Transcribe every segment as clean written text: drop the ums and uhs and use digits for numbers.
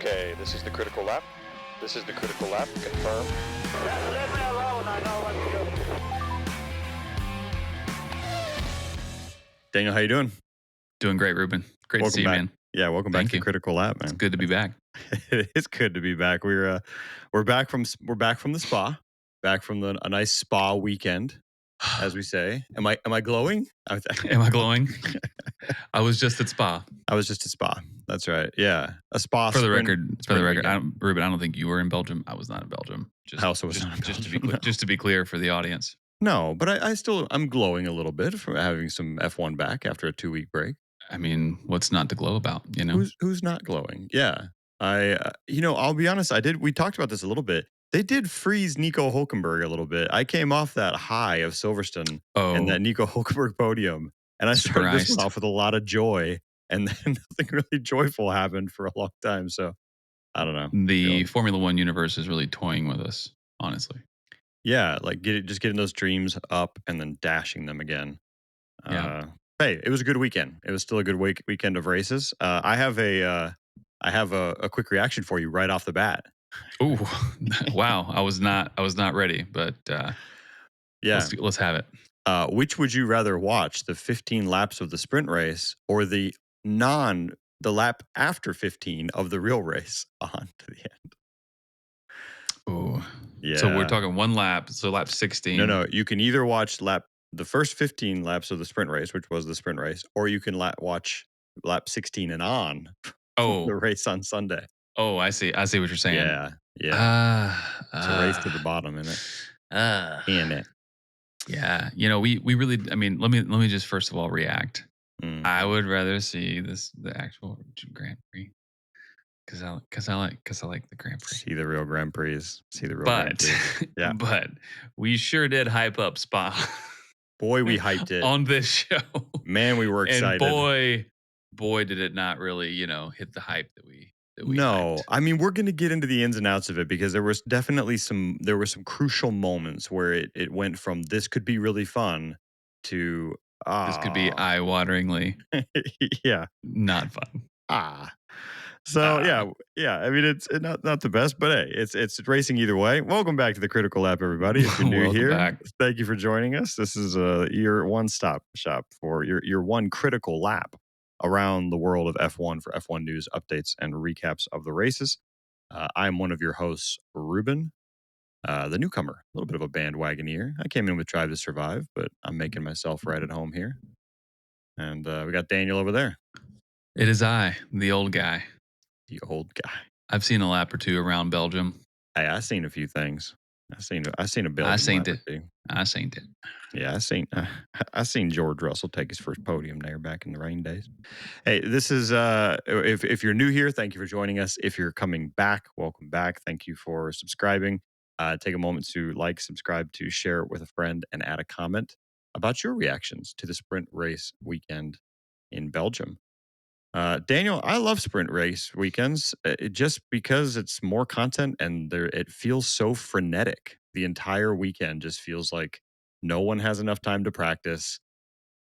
Okay, this is the critical lap. This is the critical lap. Confirm. Leave me alone. I know what to do. Daniel, how you doing? Doing great, Ruben. Great Welcome to see you, back. man. Yeah, welcome back to the Critical Lap, man. It's good to be back. It is good to be back. We're back from the spa, back from a nice spa weekend, as we say. Am I glowing? Am I glowing? I was just at spa. I was just at spa. That's right. Yeah, a spa. For the record, weekend. Ruben, I don't think you were in Belgium. I was not in Belgium. I also was not in Belgium. Just to be clear for the audience. No, but I'm glowing a little bit from having some F1 back after a 2-week break. I mean, what's not to glow about? You know, who's not glowing? Yeah, I'll be honest. We talked about this a little bit. They did freeze Nico Hulkenberg a little bit. I came off that high of Silverstone and that Nico Hulkenberg podium, and I started this one off with a lot of joy, and then nothing really joyful happened for a long time. So I don't know. The Formula One universe is really toying with us, honestly. Yeah, like just getting those dreams up and then dashing them again. Yeah. Hey, it was a good weekend. It was still a good weekend of races. I have a quick reaction for you right off the bat. Ooh, wow! I was not ready, but yeah, let's have it. Which would you rather watch, the 15 laps of the sprint race or the lap after 15 of the real race on to the end? Ooh, yeah. So we're talking one lap. So lap 16. No. You can either watch the first 15 laps of the sprint race, which was the sprint race, or you can watch lap 16 and on. The race on Sunday. Oh, I see what you're saying. Yeah. It's a race to the bottom, isn't it? In it. Yeah. You know, we really. I mean, let me just first of all react. I would rather see the actual Grand Prix because I like the Grand Prix. See the real Grand Prix. Yeah. But we sure did hype up Spa. Boy, we hyped it on this show. Man, we were excited. And boy, did it not really, hit the hype that we no, hyped. I mean, we're going to get into the ins and outs of it because there were some crucial moments where it went from this could be really fun to this could be eye-wateringly not fun. So yeah. I mean, it's not the best, but hey, it's racing either way. Welcome back to the Critical Lap, everybody. If you're new here, thank you for joining us. This is your one-stop shop for your one critical lap around the world of F1 for F1 news, updates, and recaps of the races. I'm one of your hosts, Ruben, the newcomer, a little bit of a bandwagoneer. I came in with Drive to Survive, but I'm making myself right at home here. And we got Daniel over there. It is I, the old guy. The old guy. I've seen a lap or two around Belgium. Hey, I've seen a few things. I seen a Belgium. I seen it. Yeah, I seen George Russell take his first podium there back in the rain days. Hey, this is if you're new here, thank you for joining us. If you're coming back, welcome back. Thank you for subscribing. Take a moment to like, subscribe, to share it with a friend, and add a comment about your reactions to the sprint race weekend in Belgium. Daniel, I love sprint race weekends just because it's more content and it feels so frenetic. The entire weekend just feels like no one has enough time to practice.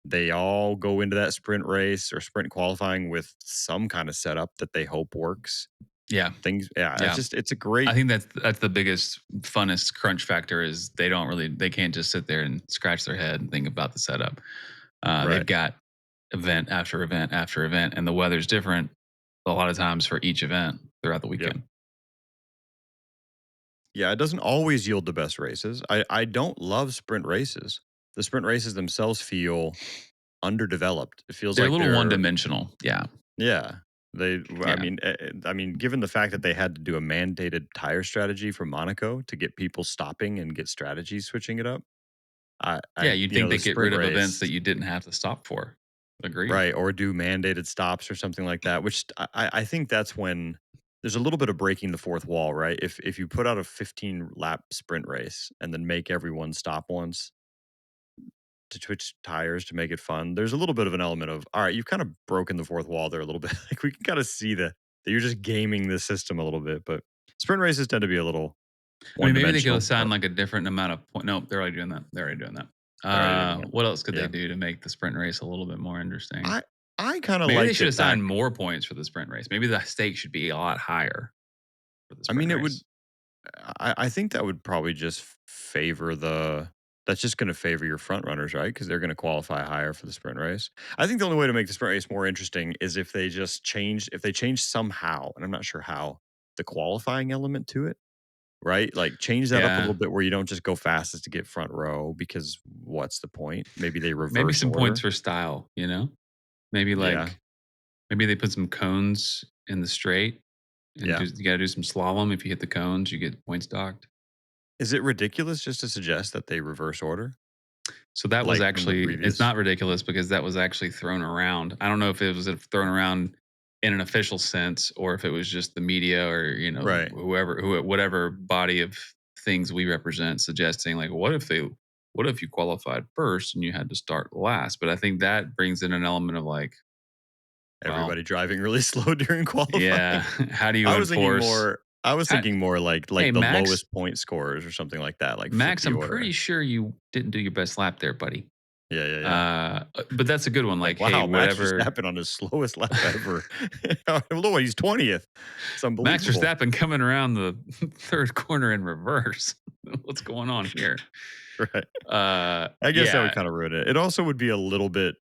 They all go into that sprint race or sprint qualifying with some kind of setup that they hope works. Yeah. It's a great. I think that's the biggest, funnest crunch factor is they can't just sit there and scratch their head and think about the setup. They've got event after event after event, and the weather's different a lot of times for each event throughout the weekend. Yeah, it doesn't always yield the best races. I don't love sprint races. The sprint races themselves feel underdeveloped. It feels they're like a little one-dimensional. Yeah. I mean, given the fact that they had to do a mandated tire strategy for Monaco to get people stopping and get strategies switching it up. You'd think they get rid of events that you didn't have to stop for. Agreed. Right, or do mandated stops or something like that, which I think that's when there's a little bit of breaking the fourth wall, right? If you put out a 15-lap sprint race and then make everyone stop once to switch tires to make it fun, there's a little bit of an element of, all right, you've kind of broken the fourth wall there a little bit. Like we can kind of see that you're just gaming the system a little bit, but sprint races tend to be a little maybe they could assign like a different amount of points. No, they're already doing that. What else could they do to make the sprint race a little bit more interesting? I I kind of Maybe they liked should it back. assign more points for the sprint race. Maybe the stake should be a lot higher for the I sprint mean, it would. race. I think that would probably just favor the. That's just going to favor your front runners, right? Because they're going to qualify higher for the sprint race. I think the only way to make the sprint race more interesting is if they just change, if they change somehow, and I'm not sure how, the qualifying element to it, right? Like change that up a little Yeah. bit where you don't just go fastest to get front row because what's the point? Maybe they Maybe reverse some points order. for style, you know? Maybe Yeah, like maybe they put some cones in the straight and yeah. you got to do some slalom. If you hit the cones, you get points docked. Is it ridiculous just to suggest that they reverse order So that was like from the actually it's previous? not ridiculous because that was actually thrown around. I don't know if it was thrown around in an official sense or if it was just the media or Right. whatever body of things we represent suggesting like what if you qualified first and you had to start last? But I think that brings in an element of like, well, Everybody driving really slow during yeah, qualifying. how do you enforce? I was How, thinking more like hey, the Max, lowest point scorers or something like that, like flip Max, the I'm pretty order. sure you didn't do your best lap there, buddy. Yeah, yeah, yeah. But that's a good one. Like, Like, hey, wow, Max whatever. Verstappen on his slowest lap ever. Look, he's 20th. It's Max unbelievable. Verstappen coming around the third corner in reverse. What's going on here? Right. I guess that would Yeah, kind of ruin it. It also would be a little bit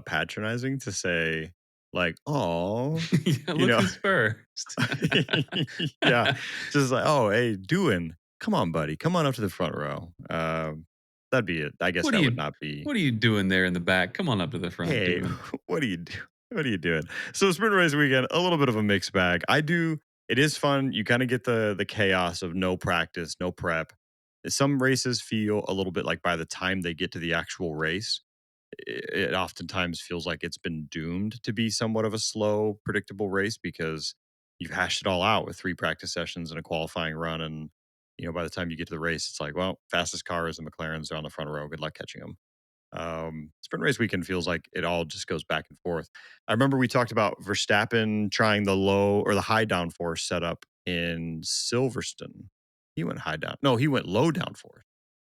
patronizing to say, like, oh, yeah. you Look know, who's first. yeah, just like, oh, hey, doing, come on, buddy, come on up to the front row. That'd be it. I guess what are that would you not be. What are you doing there in the back? Come on up to the front, Hey, dude. what are you do? What are you doing? So sprint race weekend, a little bit of a mixed bag. I do. It is fun. You kind of get the chaos of no practice, no prep. Some races feel a little bit like by the time they get to the actual race, it oftentimes feels like it's been doomed to be somewhat of a slow, predictable race because you've hashed it all out with 3 practice sessions and a qualifying run. And, by the time you get to the race, it's like, well, fastest car is the McLarens. They're on the front row. Good luck catching them. Sprint race weekend feels like it all just goes back and forth. I remember we talked about Verstappen trying the low or the high downforce setup in Silverstone. He went high down. No, he went low downforce.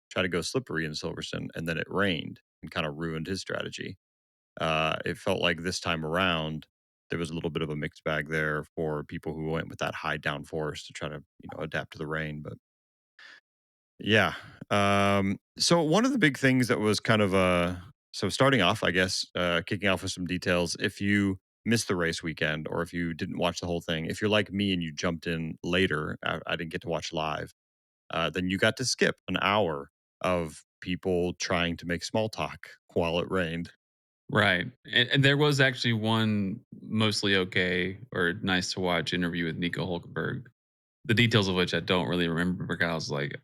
Tried to go slippery in Silverstone, and then it rained and kind of ruined his strategy. It felt like this time around there was a little bit of a mixed bag there for people who went with that high downforce to try to adapt to the rain. But yeah. So one of the big things that was kind of so starting off, I guess, kicking off with some details. If you missed the race weekend or if you didn't watch the whole thing, if you're like me and you jumped in later, I didn't get to watch live, then you got to skip an hour of people trying to make small talk while it rained. Right, and there was actually one mostly okay or nice to watch interview with Nico Hulkenberg. The details of which I don't really remember because I was like,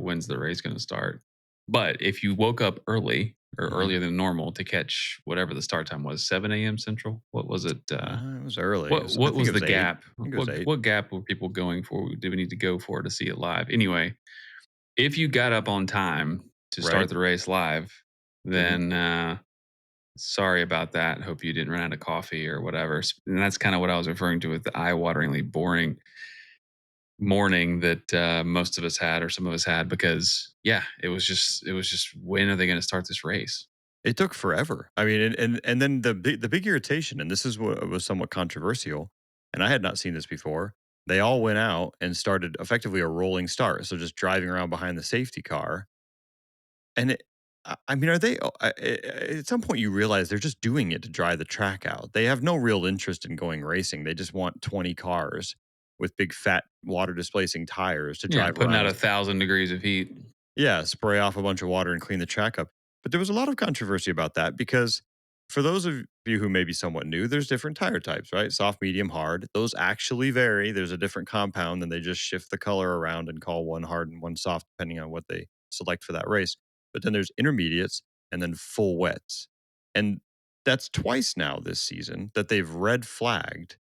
when's the race going to start? But if you woke up early or Mhm. earlier than normal to catch whatever the start time was, 7 a.m. Central. What was it? It was early. I What think was it the was 8. gap? I think it was 8. What gap were people going for? Did we need to go for to see it live? Anyway, if you got up on time to start Right. the race live, Mhm. then sorry about that. Hope you didn't run out of coffee or whatever. And that's kind of what I was referring to with the eye-wateringly boring morning that most of us had or some of us had because yeah, it was just when are they going to start this race? It took forever. I mean, and then the big irritation, and this is what was somewhat controversial, and I had not seen this before. They all went out and started effectively a rolling start, so just driving around behind the safety car. And I mean, are they? At some point, you realize they're just doing it to dry the track out. They have no real interest in going racing. They just want 20 cars with big fat water displacing tires to Yeah, drive putting around out as 1,000 degrees of heat. yeah, spray off a bunch of water and clean the track up. But there was a lot of controversy about that because for those of you who may be somewhat new, there's different tire types, right? Soft, medium, hard. Those actually vary. There's a different compound, and they just shift the color around and call one hard and one soft depending on what they select for that race. But then there's intermediates and then full wets. And that's twice now this season that they've red flagged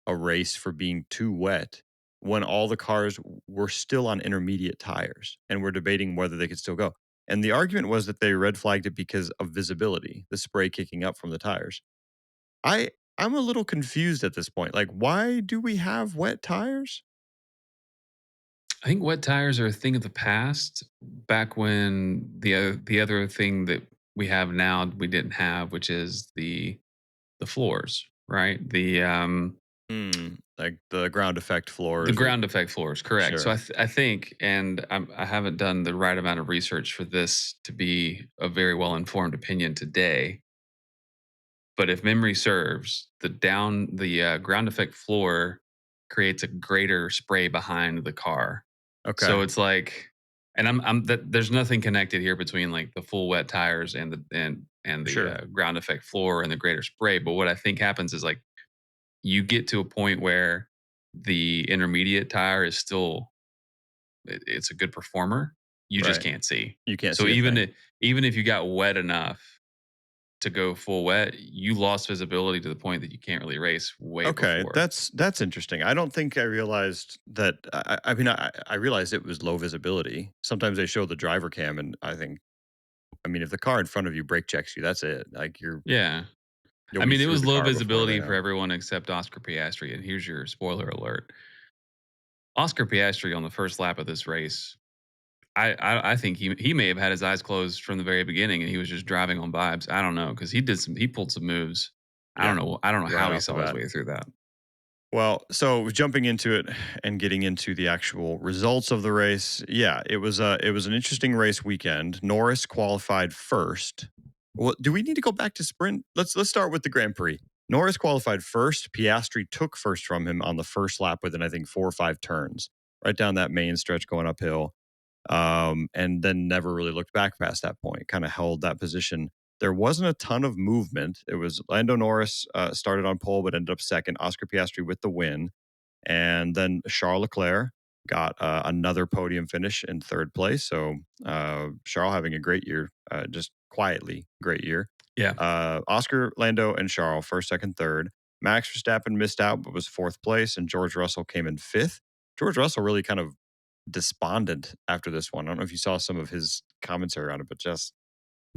a race for being too wet when all the cars were still on intermediate tires and were debating whether they could still go. And the argument was that they red flagged it because of visibility, the spray kicking up from the tires. I I'm a little confused at this point. Like, why do we have wet tires? I think wet tires are a thing of the past. Back when the other thing that we have now we didn't have, which is the floors, right? Like the ground effect The floors. ground effect floors, correct. So Sure. I think, and I haven't done the right amount of research for this to be a very well informed opinion today. But if memory serves, the ground effect floor creates a greater spray behind the car. Okay. So it's like, and I'm that there's nothing connected here between like the full wet tires and the Sure. ground effect floor and the greater spray. But what I think happens is like you get to a point where the intermediate tire is still it's a good performer. You just Right. can't see. You can't So see a thing. even if you got wet enough to go full wet, you lost visibility to the point that you can't really race way Okay, before. that's interesting. I don't think I realized that. I mean, I realized it was low visibility. Sometimes they show the driver cam, and I mean, if the car in front of you brake checks you, that's it. Like Yeah. you'll I be mean, it through was the low car before they visibility for know. everyone except Oscar Piastri. And here's your spoiler alert. Oscar Piastri on the first lap of this race, I think he may have had his eyes closed from the very beginning and he was just driving on vibes. I don't know, because he pulled some moves. Yeah, I don't know right how he off the saw his bat. way through that. Well, so jumping into it and getting into the actual results of the race, yeah, it was an interesting race weekend. Norris qualified first. Well, do we need to go back to sprint? Let's start with the Grand Prix. Norris qualified first. Piastri took first from him on the first lap within I think 4 or 5 turns, right down that main stretch going uphill, and then never really looked back past that point. Kind of held that position. There wasn't a ton of movement. It was Lando Norris started on pole but ended up second. Oscar Piastri with the win. And then Charles Leclerc got another podium finish in third place. So Charles having a great year, just quietly great year. Yeah. Oscar, Lando, and Charles first, second, third. Max Verstappen missed out but was fourth place, and George Russell came in fifth. George Russell really kind of despondent after this one. I don't know if you saw some of his commentary on it, but just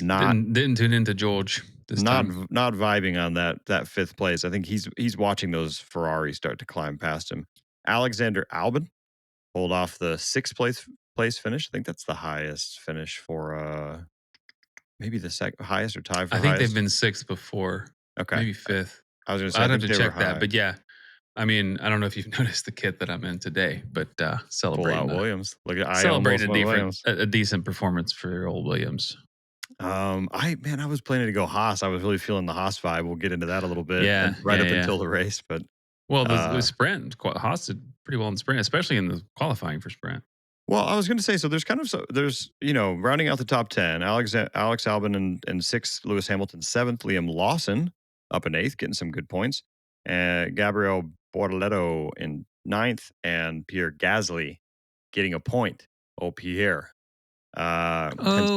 not Didn't tune into George this time. not vibing on that fifth place. I think he's watching those Ferraris start to climb past him. Alexander Albon pulled off the sixth place finish. I think that's the highest finish for maybe the highest or tie for I think they've highest. been sixth before, Okay, maybe fifth. I was gonna say I I'd have think to they were check that, high. but yeah. I mean, I don't know if you've noticed the kit that I'm in today, but Full out Williams. Look at I almost celebrating went Williams. a decent performance for your old Williams. I was planning to go Haas. I was really feeling the Haas vibe. We'll get into that a little bit, Yeah, and right yeah, up yeah. until the race. But Well, the sprint, Haas did pretty well in the sprint, especially in the qualifying for sprint. well, I was going to say, so there's rounding out the top 10, Alex Albon in sixth, Lewis Hamilton seventh, Liam Lawson up in eighth, getting some good points, and Gabriel Bortoleto in ninth, and Pierre Gasly getting a point. Oh, Pierre.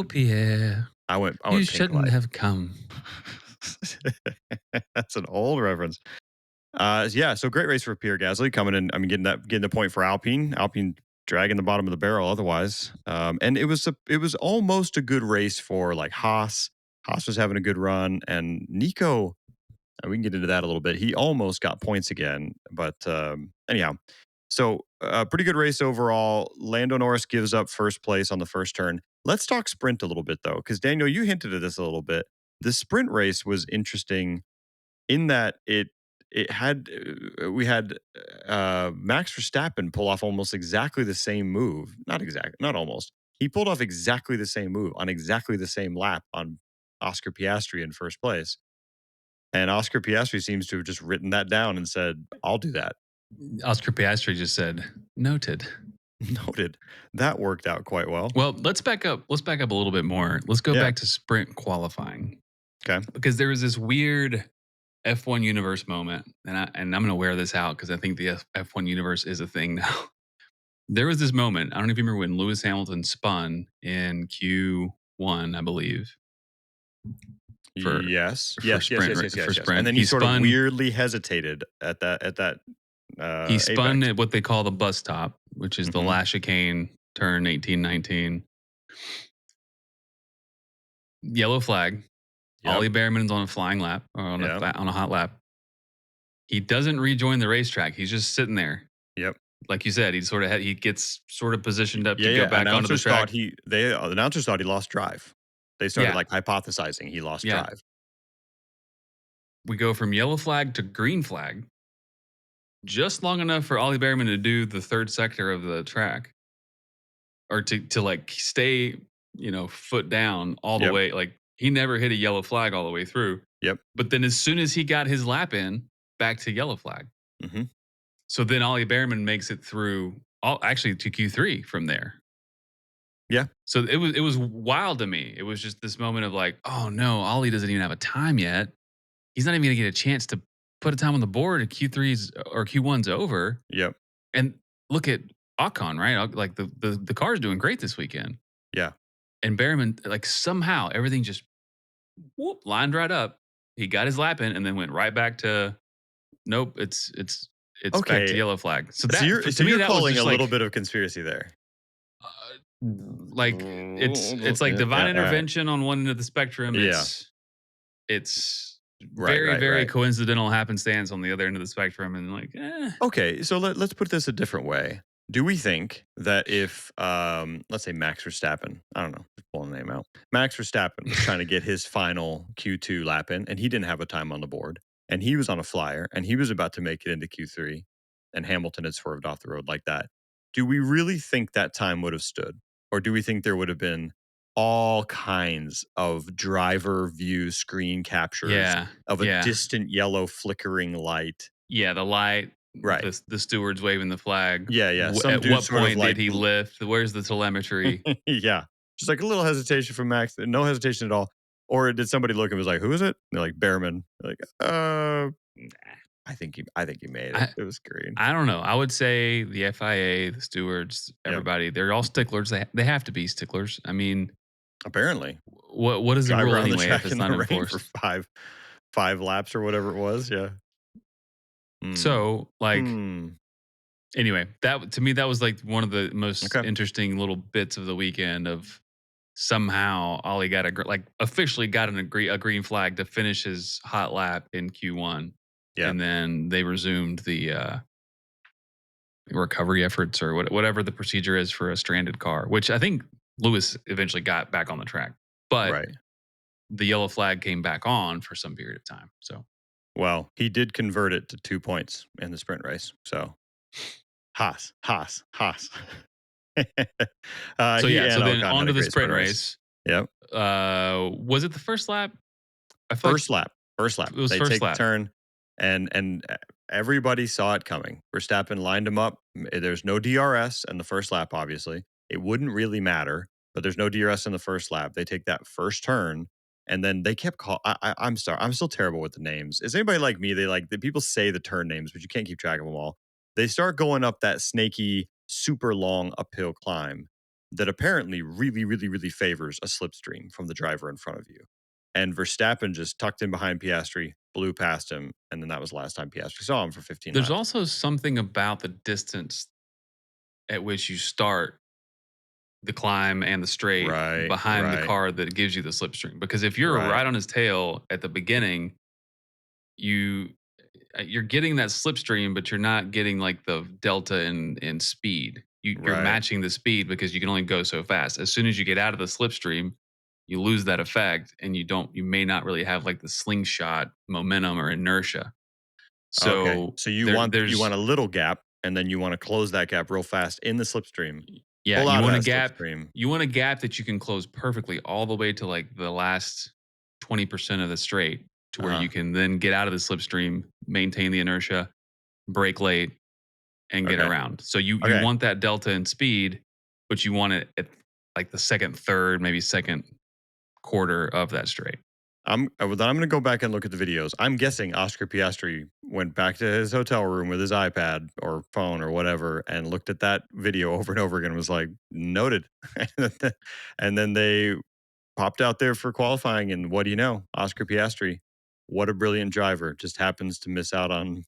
Pierre, I went you pink shouldn't light. have come. That's an old reference. Yeah, so great race for Pierre Gasly coming in. I mean, getting the point for Alpine. Alpine dragging the bottom of the barrel otherwise. And it was almost a good race for like Haas. Haas was having a good run, and Nico. We can get into that a little bit. He almost got points again, but anyhow. So pretty good race overall. Lando Norris gives up first place on the first turn. Let's talk sprint a little bit though, because Daniel, you hinted at this a little bit. The sprint race was interesting in that it had we had Max Verstappen pull off almost exactly the same move. Not almost. He pulled off exactly the same move on exactly the same lap on Oscar Piastri in first place. And Oscar Piastri seems to have just written that down and said, "I'll do that." Oscar Piastri just said, noted. Noted. That worked out quite well. Well, let's back up. Let's back up a little bit more. Let's go Yeah. back to sprint qualifying. Okay. Because there was this weird F1 universe moment, and I'm going to wear this out because I think the F1 universe is a thing now. There was this moment. I don't know if you remember when Lewis Hamilton spun in Q1, I believe. Yes. For sprint. And then he sort of weirdly hesitated at that. He spun apex. at what they call the bus stop, which is the last chicane, turn 1819. Yellow flag. Yep. Ollie Bearman's on a flying lap or on a hot lap. He doesn't rejoin the racetrack. He's just sitting there. Yep. Like you said, he gets sort of positioned up to go back onto the track. The announcers thought he lost drive. They started like hypothesizing he lost drive. we go from yellow flag to green flag, just long enough for Ollie Bearman to do the third sector of the track, or to like stay, foot down all the Yep. way. Like he never hit a yellow flag all the way through. Yep. But then as soon as he got his lap in, back to yellow flag. Mm-hmm. So then Ollie Bearman makes it through, actually to Q3 from there. Yeah. So it was wild to me. It was just this moment of like, oh no, Ollie doesn't even have a time yet. He's not even going to get a chance to put a time on the board. Q3's or Q1's over. Yep. And look at Ocon, right? Like the car's doing great this weekend. Yeah. And Bearman, like somehow everything just lined right up. He got his lap in and then went right back to nope. It's back to yellow flag. So you're that calling was a like, little bit of conspiracy there. Like it's like divine intervention on one end of the spectrum. It's very coincidental happenstance on the other end of the spectrum, and like Okay, so let's put this a different way. Do we think that if let's say Max Verstappen, I don't know, just pulling the name out, Max Verstappen was trying to get his final Q2 lap in, and he didn't have a time on the board, and he was on a flyer, and he was about to make it into Q3, and Hamilton had swerved off the road like that? Do we really think that time would have stood? Or do we think there would have been all kinds of driver view screen captures of a distant yellow flickering light? Yeah, the light. Right. The steward's waving the flag. Yeah. At what point did he lift? Where's the telemetry? Yeah. Just like a little hesitation from Max. No hesitation at all. Or did somebody look and was like, who is it? And they're like, Bearman. They're like, I think he made it. It was green. I don't know. I would say the FIA, the stewards, everybody, they're all sticklers. They have to be sticklers. I mean, apparently. What is the rule anyway if it's not enforced? For five laps or whatever it was. Yeah. So anyway, that to me, that was like one of the most interesting little bits of the weekend of somehow Ollie got officially got a green flag to finish his hot lap in Q1. Yeah. And then they resumed the recovery efforts or whatever the procedure is for a stranded car, which I think Lewis eventually got back on the track. But the yellow flag came back on for some period of time. So, well, he did convert it to 2 points in the sprint race. So, Haas. So then on to the sprint race. Yep. Was it the first lap? First lap. It was they first take lap. The turn, and everybody saw it coming. Verstappen lined him up. There's no DRS in the first lap, obviously. It wouldn't really matter, but there's no DRS in the first lap. They take that first turn, and then they kept I'm sorry. I'm still terrible with the names. Is anybody like me? The people say the turn names, but you can't keep track of them all. They start going up that snaky, super long uphill climb that apparently really, really, really favors a slipstream from the driver in front of you. And Verstappen just tucked in behind Piastri, blew past him, and then that was the last time Piastri saw him for 15 There's laps. also something about the distance at which you start the climb and the straight behind the car that gives you the slipstream. Because if you're right on his tail at the beginning, you're getting that slipstream, but you're not getting like the delta in speed. You're matching the speed because you can only go so fast. As soon as you get out of the slipstream, you lose that effect, and you may not really have like the slingshot momentum or inertia. So, so you want a little gap, and then you want to close that gap real fast in the slipstream. Yeah, you want a gap. You want a gap that you can close perfectly all the way to like the last 20% of the straight, to where you can then get out of the slipstream, maintain the inertia, brake late, and get around. So you want that delta in speed, but you want it at like the second, third, maybe second quarter of that straight. I'm going to go back and look at the videos. I'm guessing Oscar Piastri went back to his hotel room with his iPad or phone or whatever and looked at that video over and over again and was like, noted. And then they popped out there for qualifying, and what do you know? Oscar Piastri, what a brilliant driver, just happens to miss out on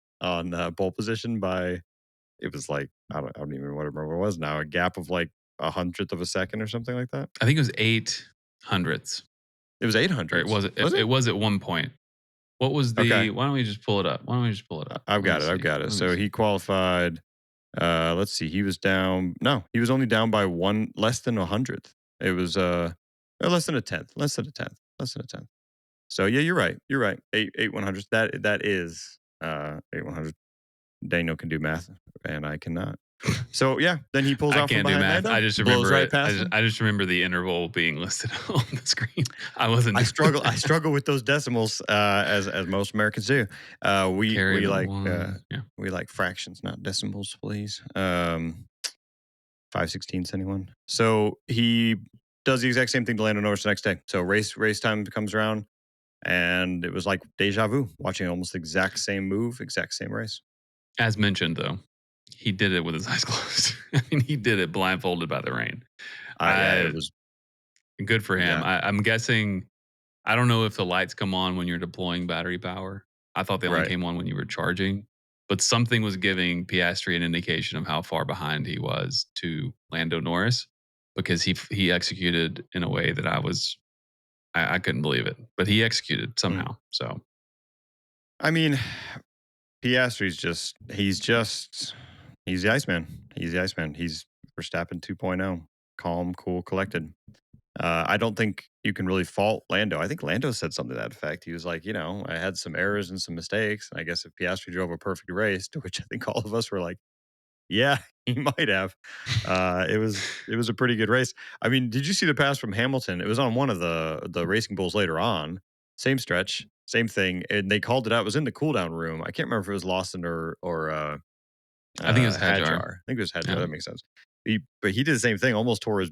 pole position by, it was like, I don't even remember what it was now, a gap of like 100th of a second or something like that. I think it was 800ths. It was 800. It was at one point. What was the? Why don't we just pull it up? I've got it. So he qualified. Let's see. He was down. No, he was only down by less than 100th. It was less than a tenth. So yeah, you're right. You're right. Eight 100s. That is 8 100. Daniel can do math, and I cannot. So yeah, then he pulls I out from can't do behind math. Lando, I just blows remember right it. past him. I just remember the interval being listed on the screen. I wasn't. I struggle. I struggle with those decimals, as most Americans do. We Carry we the like one. Yeah. we like fractions, not decimals, please. 5/16 anyone? So he does the exact same thing to Lando Norris the next day. So race time comes around, and it was like deja vu, watching almost the exact same move, exact same race. As mentioned, though, he did it with his eyes closed. I mean, he did it blindfolded by the rain. Yeah, I it was. Good for him. Yeah, I'm guessing. I don't know if the lights come on when you're deploying battery power. I thought they only right. came on when you were charging, but something was giving Piastri an indication of how far behind he was to Lando Norris because he executed in a way that I couldn't believe it, but he executed Mm. somehow. So I mean, Piastri's he's the Iceman. He's the Iceman. He's Verstappen 2.0. Calm, cool, collected. I don't think you can really fault Lando. I think Lando said something to that effect. He was like, I had some errors and some mistakes. And I guess if Piastri drove a perfect race, to which I think all of us were like, yeah, he might have. It was a pretty good race. I mean, did you see the pass from Hamilton? It was on one of the Racing Bulls later on. Same stretch, same thing, and they called it out. It was in the cooldown room. I can't remember if it was Lawson or I think it was Hadjar. Hadjar. I think it was Hadjar. Yeah. That makes sense. But he did the same thing. Almost tore his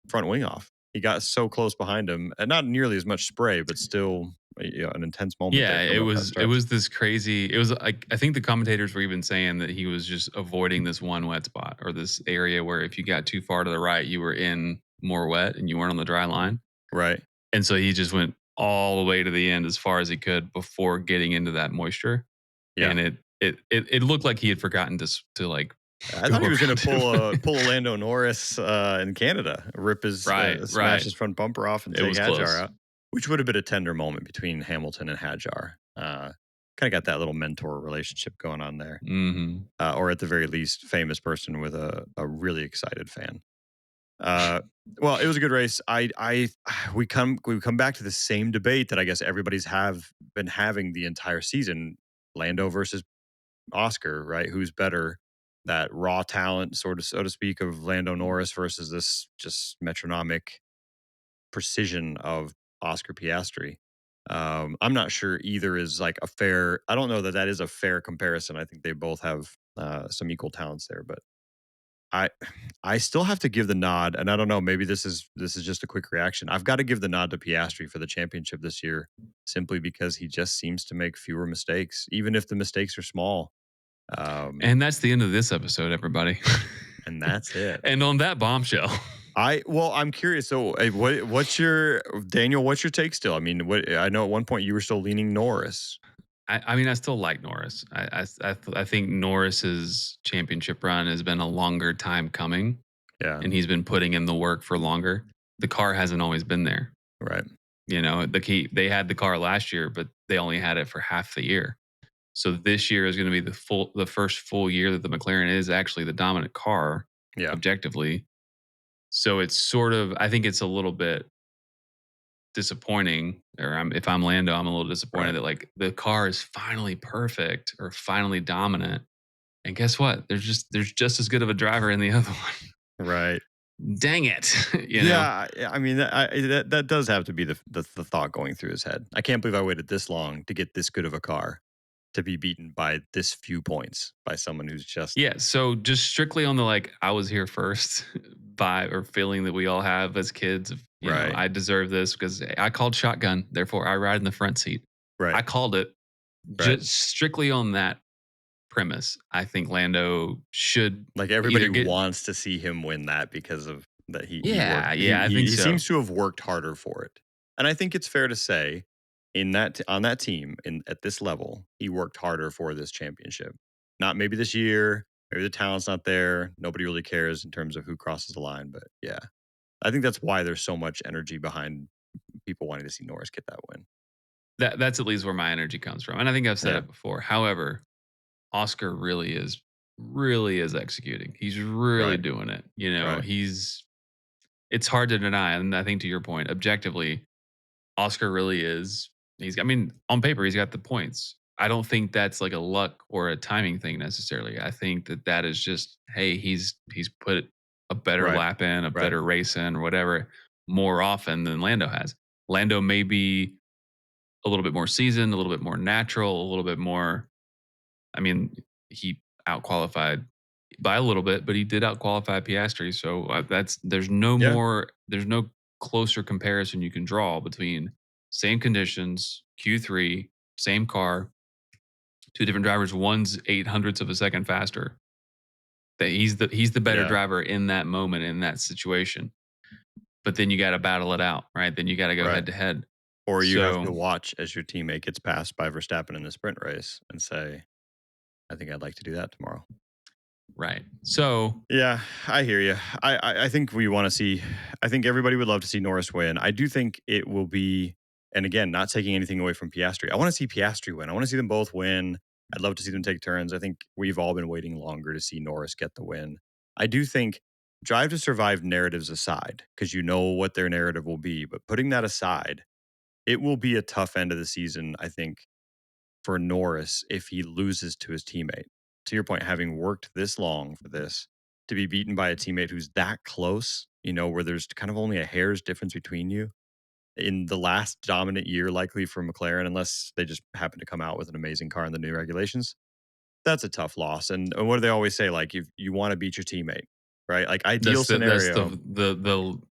front wing off. He got so close behind him, and not nearly as much spray, but still an intense moment. Yeah, there it coming up that was stretch. this crazy. It was like I think the commentators were even saying that he was just avoiding this one wet spot or this area where if you got too far to the right, you were in more wet and you weren't on the dry line. Right. And so he just went all the way to the end as far as he could before getting into that moisture. Yeah. And it looked like he had forgotten to like. I go thought he was going around to him. pull a Lando Norris in Canada, rip his Right, smash right. his front bumper off, and It take was Hadjar close. out, which would have been a tender moment between Hamilton and Hadjar. Kind of got that little mentor relationship going on there, Mm-hmm. or at the very least, famous person with a really excited fan. Well, it was a good race. We come back to the same debate that I guess everybody's been having the entire season: Lando versus Oscar, right? Who's better? That raw talent, sort of, so to speak, of Lando Norris versus this just metronomic precision of Oscar Piastri. I'm not sure either is like a fair. I don't know that is a fair comparison. I think they both have some equal talents there, but I I still have to give the nod, and I don't know. Maybe this is just a quick reaction. I've got to give the nod to Piastri for the championship this year, simply because he just seems to make fewer mistakes, even if the mistakes are small. And that's the end of this episode, everybody. And that's it. And on that bombshell. I'm curious. So, what's your Daniel? What's your take still? I mean, I know at one point you were still leaning Norris. I mean, I still like Norris. I think Norris's championship run has been a longer time coming, Yeah, and he's been putting in the work for longer. The car hasn't always been there. right. They had the car last year, but they only had it for half the year. So this year is going to be the first full year that the McLaren is actually the dominant car, Yeah, objectively. So it's sort of, I think it's a little bit disappointing, or if I'm Lando, I'm a little disappointed right. that like the car is finally perfect or finally dominant. And guess what? There's just as good of a driver in the other one. Right. Dang it. you know? Yeah, I mean that does have to be the thought going through his head. I can't believe I waited this long to get this good of a car to be beaten by this few points by someone who's just Yeah. So just strictly on the like, I was here first vibe or feeling that we all have as kids of, right, I deserve this because I called shotgun. Therefore, I ride in the front seat. I right, called it right. just strictly on that premise. I think Lando should Like either everybody get. wants to see him win that because of that he worked. Yeah. Yeah. I think He so. seems to have worked harder for it, and I think it's fair to say on that team at this level, he worked harder for this championship. Not maybe this year, maybe the talent's not there. Nobody really cares in terms of who crosses the line, but yeah, I think that's why there's so much energy behind people wanting to see Norris get that win. That's at least where my energy comes from. And I think I've said Yeah, it before. However, Oscar really is executing. He's really right, doing it. right, It's hard to deny. And I think to your point, objectively, Oscar really is I mean, on paper, he's got the points. I don't think that's like a luck or a timing thing necessarily. I think that is just, hey, he's put a better Right. lap in, a Right. better race in, or whatever, more often than Lando has. Lando may be a little bit more seasoned, a little bit more natural, a little bit more. I mean, he out qualified by a little bit, but he did out qualify Piastri. So there's no Yeah. more, there's no closer comparison you can draw between same conditions, Q3, same car, two different drivers. One's 800ths of a second faster. That he's the better Yeah. driver in that moment, in that situation. But then you got to battle it out, right? Then you got to go Right. head to head. Or you have So to watch as your teammate gets passed by Verstappen in the sprint race and say, I think I'd like to do that tomorrow. right. So Yeah, I hear you. I think we want to see. I think everybody would love to see Norris win. I do think it will be, and again, not taking anything away from Piastri. I want to see Piastri win. I want to see them both win. I'd love to see them take turns. I think we've all been waiting longer to see Norris get the win. I do think Drive to Survive narratives aside, because you know what their narrative will be, but putting that aside, it will be a tough end of the season, I think, for Norris if he loses to his teammate. To your point, having worked this long for this, to be beaten by a teammate who's that close, where there's kind of only a hair's difference between you in the last dominant year, likely for McLaren, unless they just happen to come out with an amazing car in the new regulations. That's a tough loss. And what do they always say? Like, if you want to beat your teammate, right? Like, ideal that's scenario.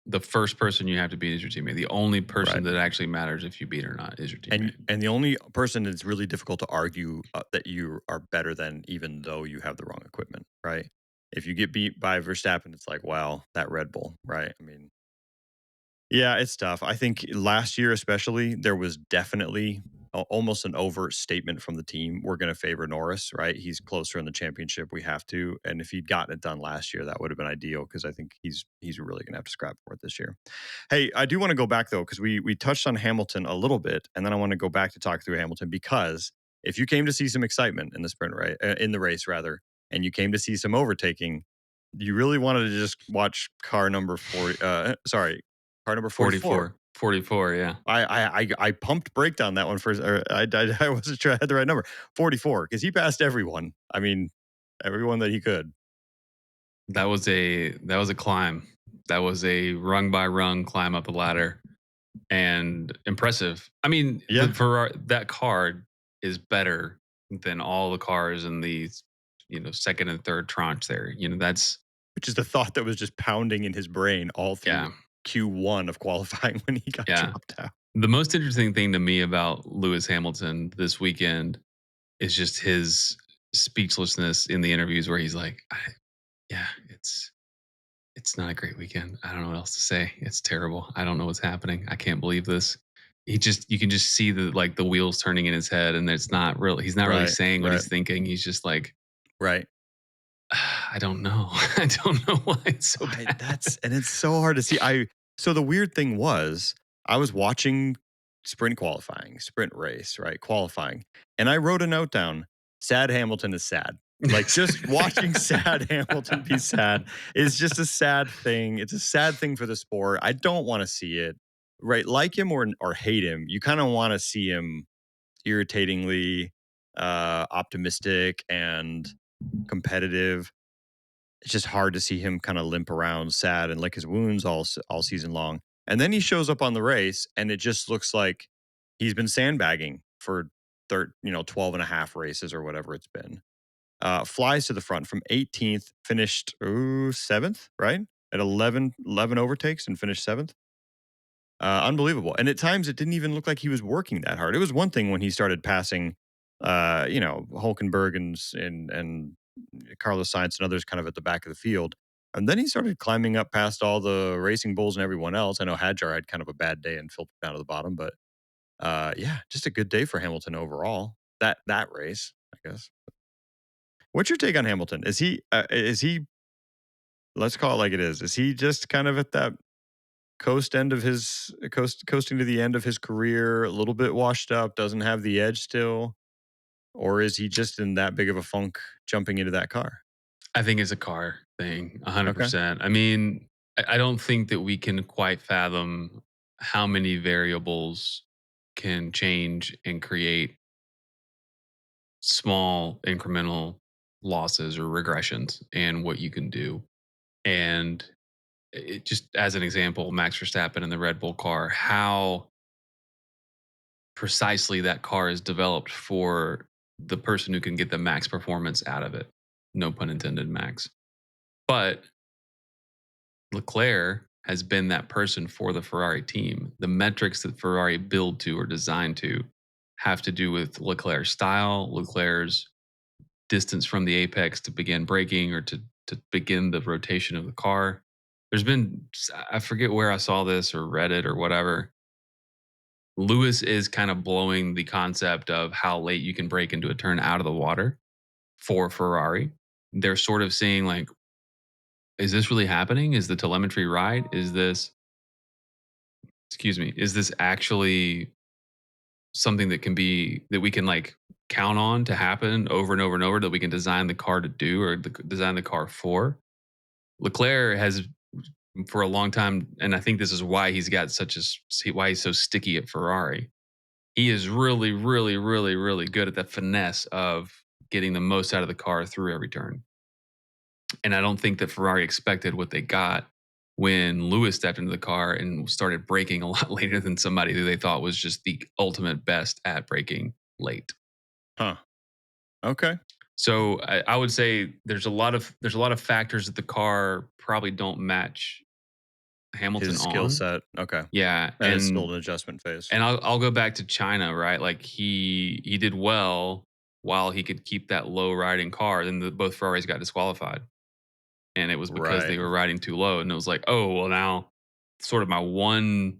the first person you have to beat is your teammate. The only person Right. that actually matters if you beat or not is your teammate. And the only person that's really difficult to argue that you are better than, even though you have the wrong equipment, right? If you get beat by Verstappen, it's like, wow, that Red Bull, right? I mean, yeah, it's tough. I think last year, especially, there was definitely almost an overt statement from the team. We're going to favor Norris, right? He's closer in the championship. We have to. And if he'd gotten it done last year, that would have been ideal, because I think he's really going to have to scrap for it this year. Hey, I do want to go back though, because we touched on Hamilton a little bit, and then I want to go back to talk through Hamilton, because if you came to see some excitement in the sprint race, in the race rather, and you came to see some overtaking, you really wanted to just watch car number 40. Car number 44. 44, yeah. I pumped braked on that one first. I wasn't sure I had the right number. 44, because he passed everyone. I mean, everyone that he could. That was a climb. That was a rung by rung climb up the ladder, and impressive. I mean, Yeah. that car is better than all the cars in the second and third tranche there. That's Which is the thought that was just pounding in his brain all through Q1 of qualifying when he got dropped out. The most interesting thing to me about Lewis Hamilton this weekend is just his speechlessness in the interviews, where he's like, it's not a great weekend. I don't know what else to say. It's terrible. I don't know what's happening. I can't believe this. You can just see the wheels turning in his head, and he's not really saying what he's thinking. He's just like, right. I don't know. I don't know why it's so bad. And it's so hard to see. So the weird thing was, I was watching sprint qualifying, sprint race, right? Qualifying. And I wrote a note down, sad Hamilton is sad. Like, just watching sad Hamilton be sad is just a sad thing. It's a sad thing for the sport. I don't want to see it, right? Like him or hate him, you kind of want to see him irritatingly optimistic and competitive. It's just hard to see him kind of limp around sad and lick his wounds all season long. And then he shows up on the race, and it just looks like he's been sandbagging for 12 and a half races or whatever it's been. Flies to the front from 18th, finished 7th, right? At 11 overtakes and finished 7th. Unbelievable. And at times it didn't even look like he was working that hard. It was one thing when he started passing, Hulkenberg and Carlos Sainz and others kind of at the back of the field. And then he started climbing up past all the racing bulls and everyone else. I know Hadjar had kind of a bad day and filtered down to the bottom, but just a good day for Hamilton overall. That race, I guess. What's your take on Hamilton? Is he, let's call it like it is he just kind of at that coasting to the end of his career, a little bit washed up, doesn't have the edge still? Or is he just in that big of a funk jumping into that car? I think it's a car thing, 100%. I mean, I don't think that we can quite fathom how many variables can change and create small incremental losses or regressions and what you can do. And it just as an example, Max Verstappen in the Red Bull car, how precisely that car is developed for the person who can get the max performance out of it. No pun intended, Max. But Leclerc has been that person for the Ferrari team. The metrics that Ferrari build to or design to have to do with Leclerc's style, Leclerc's distance from the apex to begin braking or to begin the rotation of the car. There's been, I forget where I saw this or read it or whatever. Lewis is kind of blowing the concept of how late you can break into a turn out of the water for Ferrari. They're sort of seeing like, is this really happening? Is the telemetry right? Is this, excuse me, is this actually something that can be, that we can like count on to happen over and over and over, that we can design the car to do or design the car for? Leclerc has for a long time, and I think this is why he's got such a, why he's so sticky at Ferrari. He is really, really, really, really good at the finesse of getting the most out of the car through every turn. And I don't think that Ferrari expected what they got when Lewis stepped into the car and started braking a lot later than somebody who they thought was just the ultimate best at braking late. Huh. Okay. So I would say there's a lot of factors that the car probably don't match Hamilton His skill on. set. Okay. Yeah, And it's still an adjustment phase. and I'll go back to China, right? Like he did well while he could keep that low riding car. Then both Ferraris got disqualified, and it was because they Right. were riding too low. And it was like, oh well, now sort of my one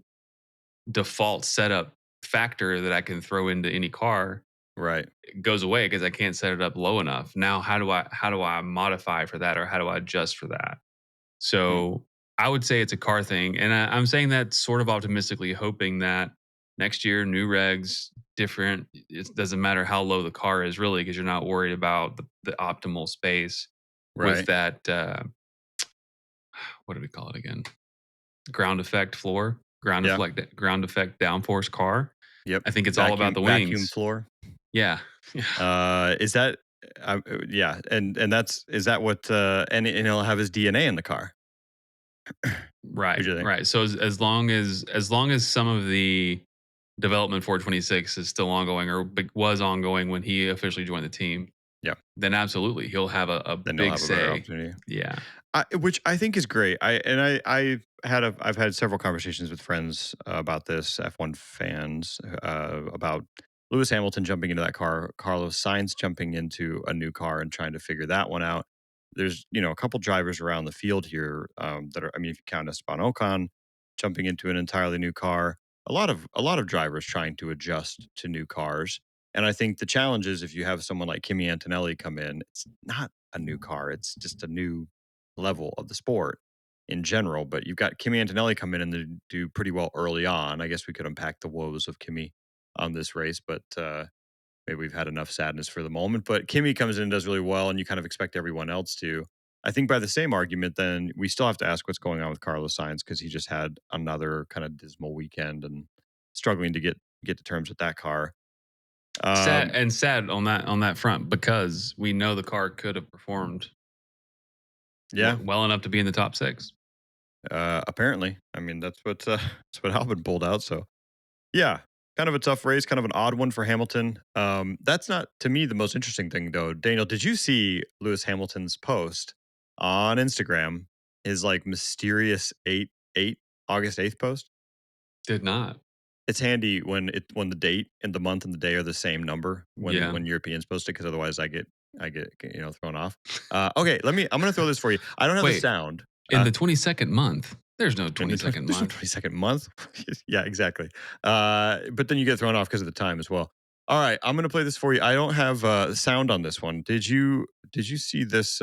default setup factor that I can throw into any car Right. goes away because I can't set it up low enough. Now, how do I modify for that, or how do I adjust for that? Hmm. So I would say it's a car thing, and I'm saying that sort of optimistically, hoping that next year, new regs, different. It doesn't matter how low the car is, really, because you're not worried about the optimal space with Right. that. What do we call it again? Ground effect floor, Yeah. ground effect downforce car. Yep. I think it's all about the vacuum wings. floor. Yeah, Is that yeah, and that's is that what and he'll have his DNA in the car. right, Who'd you think? right. So as long as some of the development for 26 is still ongoing or was ongoing when he officially joined the team, Yeah. then absolutely he'll have a Then he'll big have a better say. opportunity. Yeah. Which I think is great. I've had several conversations with friends about this, F1 fans, about Lewis Hamilton jumping into that car, Carlos Sainz jumping into a new car and trying to figure that one out. There's a couple drivers around the field here that are. I mean, if you count Esteban Ocon jumping into an entirely new car, a lot of drivers trying to adjust to new cars. And I think the challenge is if you have someone like Kimi Antonelli come in, it's not a new car; it's just a new level of the sport in general. But you've got Kimi Antonelli come in and they do pretty well early on. I guess we could unpack the woes of Kimi on this race, but maybe we've had enough sadness for the moment. But Kimi comes in and does really well, and you kind of expect everyone else to. I think by the same argument, then we still have to ask what's going on with Carlos Sainz because he just had another kind of dismal weekend and struggling to get to terms with that car. Sad on that front because we know the car could have performed Yeah, well enough to be in the top 6. apparently. I mean, that's what that's what Albon pulled out. So yeah, kind of a tough race, kind of an odd one for Hamilton. That's not to me the most interesting thing though. Daniel, did you see Lewis Hamilton's post on Instagram? His like mysterious 8 August 8th post. Did not. It's handy when the date and the month and the day are the same number Yeah. when Europeans post it because otherwise I get thrown off. Okay, I'm gonna throw this for you. I don't have the Wait, sound. in the 22nd month, there's no In the 22nd there's no month. 22nd month. Yeah, exactly. But then you get thrown off because of the time as well. All right, I'm gonna play this for you. I don't have sound on this one. Did you see this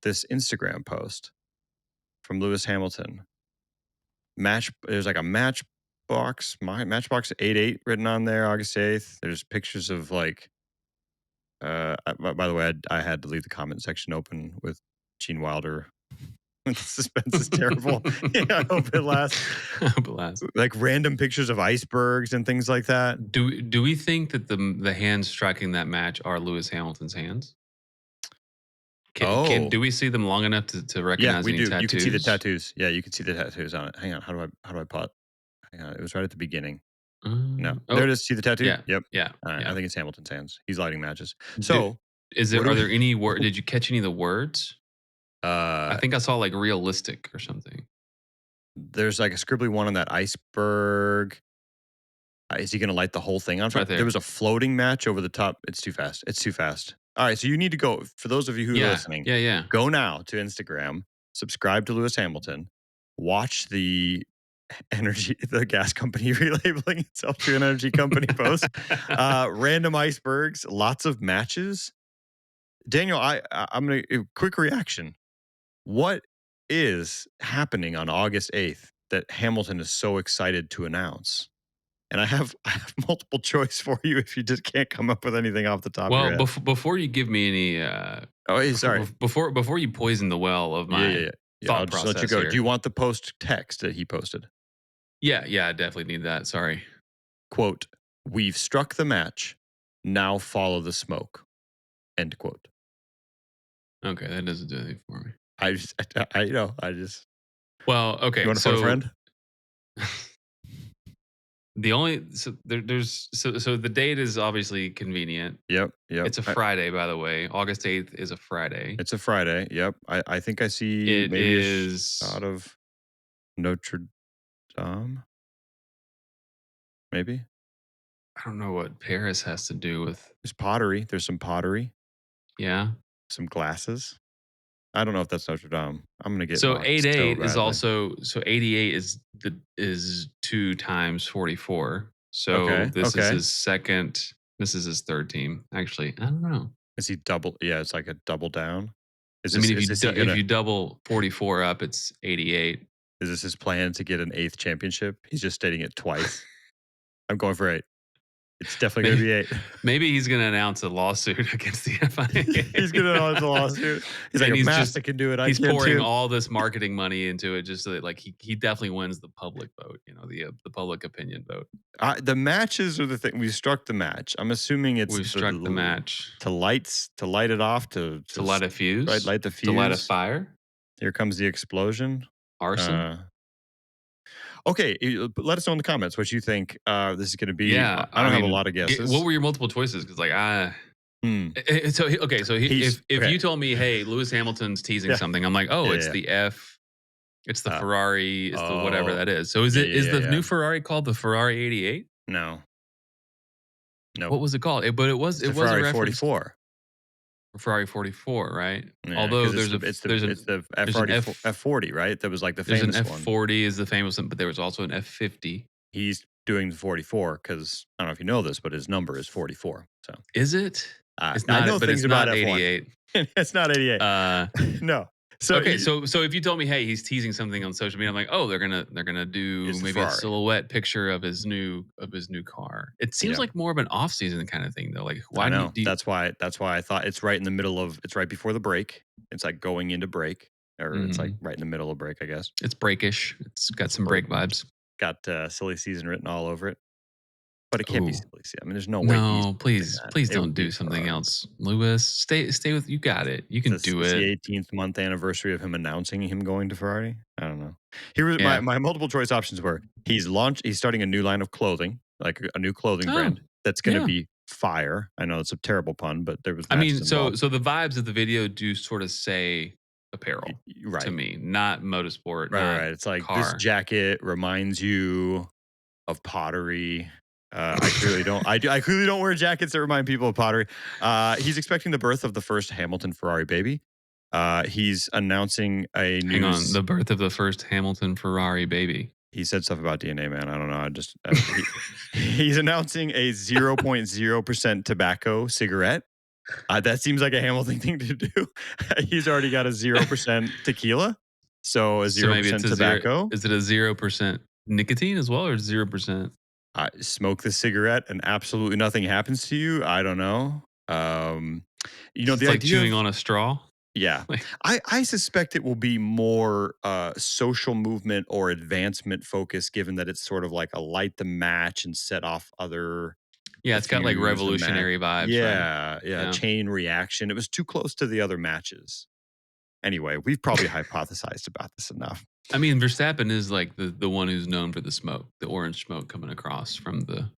Instagram post from Lewis Hamilton? There's like a Matchbox 88 written on there, August 8th. There's pictures of like by the way, I had to leave the comment section open with Gene Wilder The suspense is terrible. Yeah, I hope it lasts. I hope it lasts. Like random pictures of icebergs and things like that. Do we think that the hands striking that match are Lewis Hamilton's hands? Do we see them long enough to recognize Yeah, we any do. tattoos? You can see the tattoos. Yeah, you can see the tattoos on it. Hang on. How do I put? Hang on. It was right at the beginning. No. There it is. See the tattoo? Yeah. Yep. Yeah. All right. Yeah. I think it's Hamilton's hands. He's lighting matches. So are there any words? Did you catch any of the words? I think I saw like realistic or something. There's like a scribbly one on that iceberg. Is he going to light the whole thing on fire? Right there. There was a floating match over the top. It's too fast. It's too fast. All right. So you need to go. For those of you who are listening, go now to Instagram, subscribe to Lewis Hamilton, watch the gas company relabeling itself to an energy company post, random icebergs, lots of matches. Daniel, I'm going to quick reaction. What is happening on August 8th that Hamilton is so excited to announce? And I have multiple choice for you if you just can't come up with anything off the top of your head. Well, before you give me any sorry. Before you poison the well of my thought I'll just process let you go. here. Do you want the post text that he posted? Yeah, I definitely need that. Sorry. Quote, "We've struck the match. Now follow the smoke." End quote. Okay, that doesn't do anything for me. Well, okay. You want to phone a friend? The only so the date is obviously convenient. Yep. It's a Friday, by the way. August 8th is a Friday. It's a Friday. Yep. I think I see it maybe is a shot of Notre Dame. Maybe. I don't know what Paris has to do with. There's pottery. There's some pottery. Yeah. Some glasses. I don't know if that's Notre Dame. I'm gonna get so 88 is badly. also 88 is 2 times 44. So this is his second. This is his third team. Actually, I don't know. Is he double? Yeah, it's like a double down. If you double 44 up, it's 88. Is this his plan to get an 8th championship? He's just stating it twice. I'm going for 8. It's definitely going to be 8. Maybe he's going to announce a lawsuit against the FIA. He's going to announce a lawsuit. He's like, he's Master can do it. He's pouring all this marketing money into it just so that like he definitely wins the public vote, the public opinion vote. The matches are the thing. We struck the match. I'm assuming it's we've struck the match to light it off to light a fuse, right? Light the fuse, to light a fire. Here comes the explosion. Arson. Okay, let us know in the comments what you think this is going to be. Yeah, I don't have a lot of guesses. What were your multiple choices? Because So if you told me, hey, Lewis Hamilton's teasing something, I'm like, it's the F, it's the Ferrari, it's the whatever that is. So is the new Ferrari called the Ferrari 88? No. What was it called? It was Ferrari 44. Ferrari 44, right? Yeah, although there's the F40, right? That was like the famous one. There's an F40 is the famous one, but there was also an F50. He's doing the 44 because I don't know if you know this, but his number is 44. So is it? It's not. I know things about 88. It's not 88. No. So okay, so if you told me, hey, he's teasing something on social media, I'm like, they're gonna do maybe a silhouette picture of his new car. It seems like more of an off-season kind of thing, though. Like, why? I know. That's why I thought it's right in the middle of. It's right before the break. It's like going into break, or it's like right in the middle of break, I guess. It's breakish. It's got some break vibes. Got silly season written all over it. But it can't be silly season. I mean, there's no way. No, please don't do something else, Lewis. Stay with. You got it. You can do it. The 18th month anniversary of him announcing him going to Ferrari. I don't know. Here was my multiple choice options were: he's starting a new line of clothing, like a new clothing brand that's going to be fire. I know it's a terrible pun, but there was. I mean, so the vibes of the video do sort of say apparel to me, not motorsport. Right. It's like this jacket reminds you of pottery. I clearly don't. I clearly don't wear jackets that remind people of pottery. He's expecting the birth of the first Hamilton Ferrari baby. He's announcing a new. Hang on, the birth of the first Hamilton Ferrari baby. He said stuff about DNA, man. I don't know. I just he's announcing a 0.0% tobacco cigarette. That seems like a Hamilton thing to do. He's already got a 0% tequila, so a 0% tobacco. Is it a 0% nicotine as well, or 0%? Smoke the cigarette and absolutely nothing happens to you. I don't know. The idea chewing on a straw. Yeah. Like, I suspect it will be more social movement or advancement focused, given that it's sort of like a light the match and set off other yeah, it's got like diffuse the match. revolutionary vibes, right? Yeah, Yeah. chain reaction. It was too close to the other matches. Anyway, we've probably hypothesized about this enough. I mean, Verstappen is like the one who's known for the smoke, the orange smoke coming across from the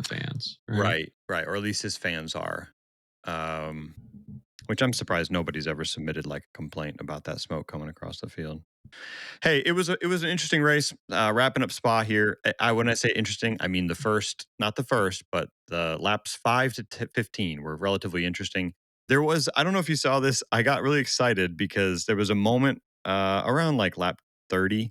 fans, right? Right, or at least his fans are. Um, which I'm surprised nobody's ever submitted like a complaint about that smoke coming across the field. Hey, it was an interesting race. Wrapping up Spa here. When I say interesting, I mean the first, not the first, but the laps 5 to 15 were relatively interesting. There was, I don't know if you saw this. I got really excited because there was a moment around like lap 30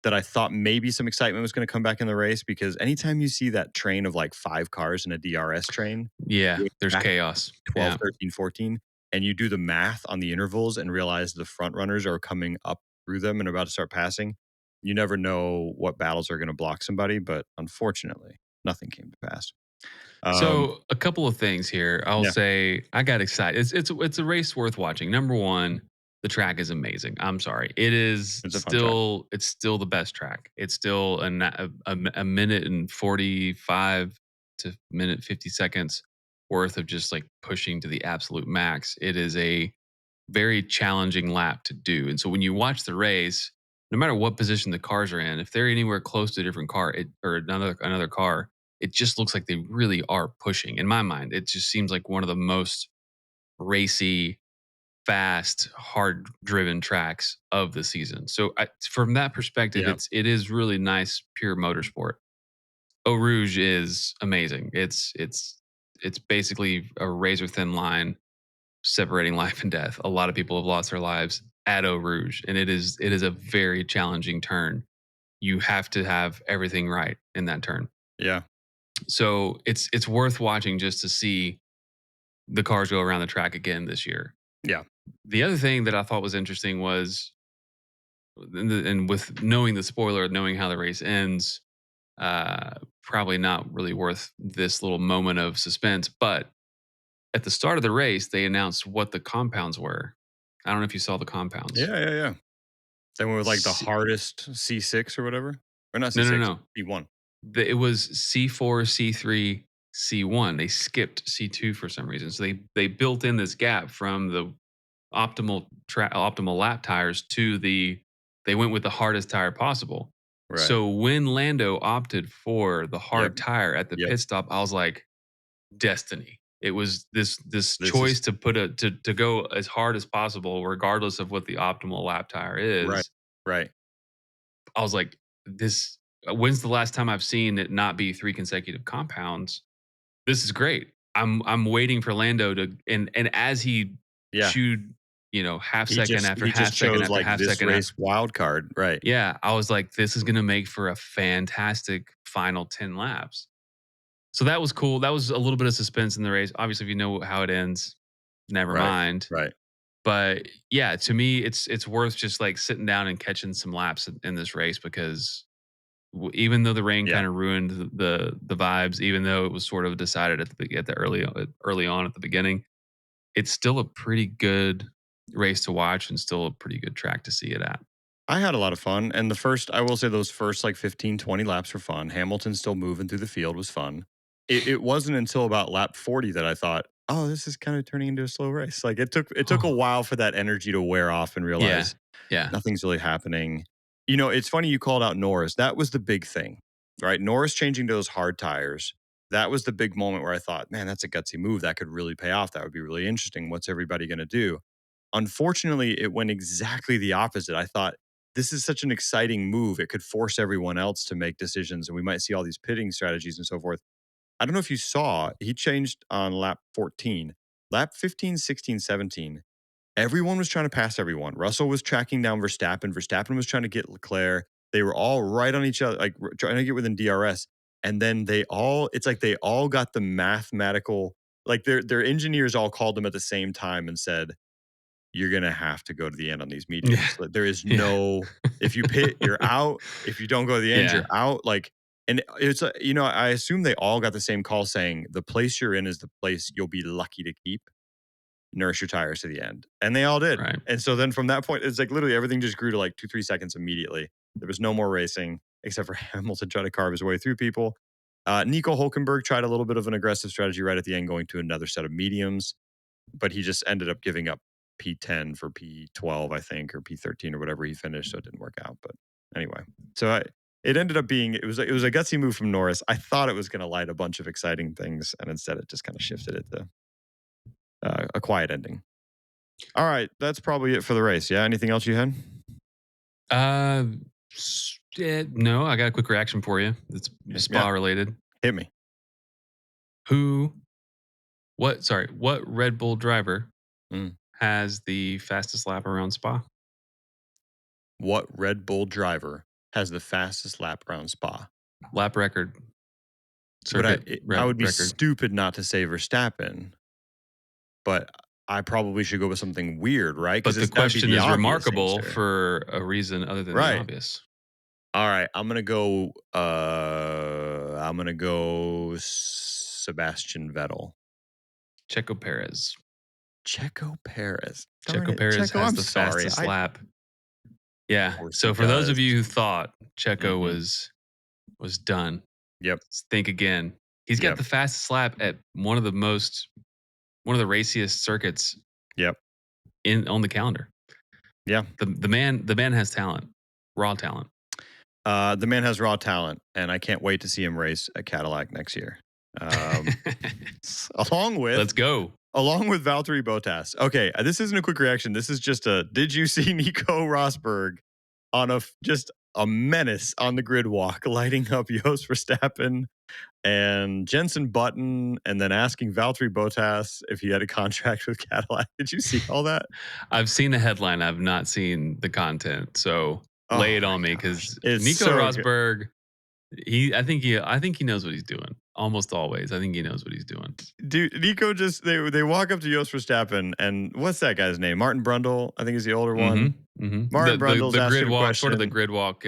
that I thought maybe some excitement was going to come back in the race, because anytime you see that train of like 5 cars in a DRS train, Yeah, there's back chaos. 12, Yeah. 13, 14, and you do the math on the intervals and realize the front runners are coming up through them and about to start passing, you never know what battles are going to block somebody. But unfortunately, nothing came to pass. So a couple of things here. I'll Yeah, say I got excited. It's a race worth watching. Number one, the track is amazing. I'm sorry, it's a fun track. it's still the best track. It's still a minute and 45 to minute 50 seconds worth of just like pushing to the absolute max. It is a very challenging lap to do. And so when you watch the race, no matter what position the cars are in, if they're anywhere close to a different car or another car, it just looks like they really are pushing. In my mind, it just seems like one of the most racy, fast, hard driven tracks of the season. So from that perspective, Yeah, it is really nice, pure motorsport. Eau Rouge is amazing. It's basically a razor thin line separating life and death. A lot of people have lost their lives at Eau Rouge, and it is a very challenging turn. You have to have everything right in that turn. yeah, So it's worth watching just to see the cars go around the track again this year. yeah. The other thing that I thought was interesting was, and with knowing the spoiler, knowing how the race ends, probably not really worth this little moment of suspense. But at the start of the race, they announced what the compounds were. I don't know if you saw the compounds. Yeah. They went with like the C- hardest C6 or whatever, or not no, no, C6, no. C1. It was C4, C3, C1. They skipped C2 for some reason. So they built in this gap from the optimal lap tires to they went with the hardest tire possible. Right. So when Lando opted for the Yep. hard tire at the Yep. pit stop, I was like, destiny. It was this This is choice to put to go as hard as possible, regardless of what the optimal lap tire right. is. Right. I was like, this. When's the last time I've seen it not be 3 consecutive compounds? This is great. I'm waiting for Lando to and as he Yeah. chewed, half second after He half just second chose after like half this second after. race wild card. Right. Yeah, I was like, this is gonna make for a fantastic final 10 laps. So that was cool. That was a little bit of suspense in the race. Obviously, if you know how it ends, never Right. mind. Right. But yeah, to me, it's worth just like sitting down and catching some laps in this race because even though the rain Yeah. kind of ruined the vibes, even though it was sort of decided at the early on at the beginning, it's still a pretty good race to watch and still a pretty good track to see it at. I had a lot of fun. And I will say those first like 15, 20 laps were fun. Hamilton still moving through the field was fun. It wasn't until about lap 40 that I thought, oh, this is kind of turning into a slow race. Like it took a while for that energy to wear off and Yeah, realize yeah, nothing's really happening. You know, it's funny you called out Norris. That was the big thing, right? Norris changing to those hard tires. That was the big moment where I thought, man, that's a gutsy move. That could really pay off. That would be really interesting. What's everybody going to do? Unfortunately, it went exactly the opposite. I thought, this is such an exciting move. It could force everyone else to make decisions, and we might see all these pitting strategies and so forth. I don't know if you saw, he changed on lap 14. Lap 15, 16, 17. Everyone was trying to pass everyone. Russell was tracking down Verstappen. Verstappen was trying to get Leclerc. They were all right on each other, like trying to get within DRS. And then it's like they all got the mathematical, like their engineers all called them at the same time and said, you're going to have to go to the end on these yeah, mediums. Like, there is yeah, no, if you pit, you're out. If you don't go to the end, you're yeah. out. Like, and it's, I assume they all got the same call saying the place you're in is the place you'll be lucky to keep. nurse your tires to the end. And they all did. Right. And so then from that point, it's like literally everything just grew to like 2-3 seconds immediately. There was no more racing except for Hamilton trying to carve his way through people. Nico Hülkenberg tried a little bit of an aggressive strategy right at the end, going to another set of mediums, but he just ended up giving up P10 for P12, I think, or P13 or whatever he finished, so it didn't work out. But anyway, so it ended up being, it was a gutsy move from Norris. I thought it was going to light a bunch of exciting things, and instead it just kind of shifted it to a quiet ending. All right, that's probably it for the race. Yeah, anything else you had? No, I got a quick reaction for you. It's Spa related. Hit me. What Red Bull driver has the fastest lap around Spa? What Red Bull driver has the fastest lap around Spa? Lap record. But I would be stupid not to say Verstappen, but I probably should go with something weird, right? But the question is remarkable for a reason other than the obvious. All right, I'm gonna go Sebastian Vettel. Checo Perez. Checo Perez has the fastest lap. Yeah. So for those of you who thought Checo was done, think again. He's got the fastest lap at one of the raciest circuits. On the calendar. Yeah. The man has talent. Raw talent. The man has raw talent, and I can't wait to see him race a Cadillac next year. Along with Valtteri Bottas. Okay, this isn't a quick reaction. This is just did you see Nico Rosberg on just a menace on the Gridwalk, lighting up Jos Verstappen and Jenson Button, and then asking Valtteri Bottas if he had a contract with Cadillac? Did you see all that? I've seen the headline. I've not seen the content. So lay it on me, because Nico Rosberg, I think he knows what he's doing. Almost always, I think he knows what he's doing. Dude, Nico they walk up to Jos Verstappen, and what's that guy's name? Martin Brundle, I think is the older one. Martin Brundle's the asking a Gridwalk, question. sort of the Gridwalk,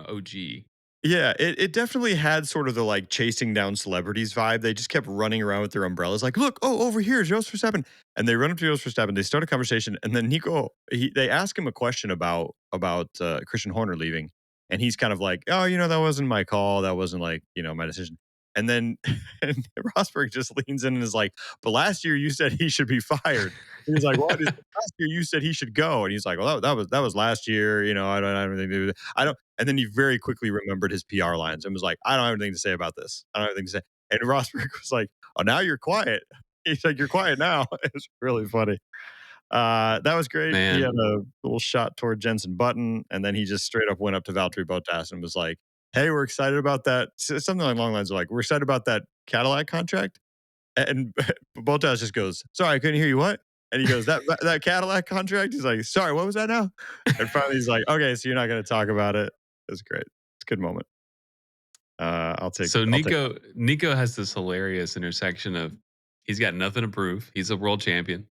OG. Yeah, it definitely had sort of the like chasing down celebrities vibe. They just kept running around with their umbrellas, like, look, over here, Jos Verstappen. And they run up to Jos Verstappen, they start a conversation, and then Nico, they ask him a question about Christian Horner leaving, and he's kind of like, oh, that wasn't my call, that wasn't like, my decision. And then and Rosberg just leans in and is like, but last year you said he should be fired. And he's like, what? Last year you said he should go. And he's like, well, that was last year. I don't have anything to do with it. I don't. And then he very quickly remembered his PR lines and was like, I don't have anything to say about this. I don't have anything to say. And Rosberg was like, oh, now you're quiet. He's like, you're quiet now. It's really funny. That was great. Man. He had a little shot toward Jenson Button, and then he just straight up went up to Valtteri Bottas and was like, hey, we're excited about that. Something along the lines of like, we're excited about that Cadillac contract. And Bottas just goes, sorry, I couldn't hear you. What? And he goes, that Cadillac contract? He's like, sorry, what was that now? And finally he's like, okay, so you're not going to talk about it. It was great. It's a good moment. Nico has this hilarious intersection of, he's got nothing to prove. He's a world champion.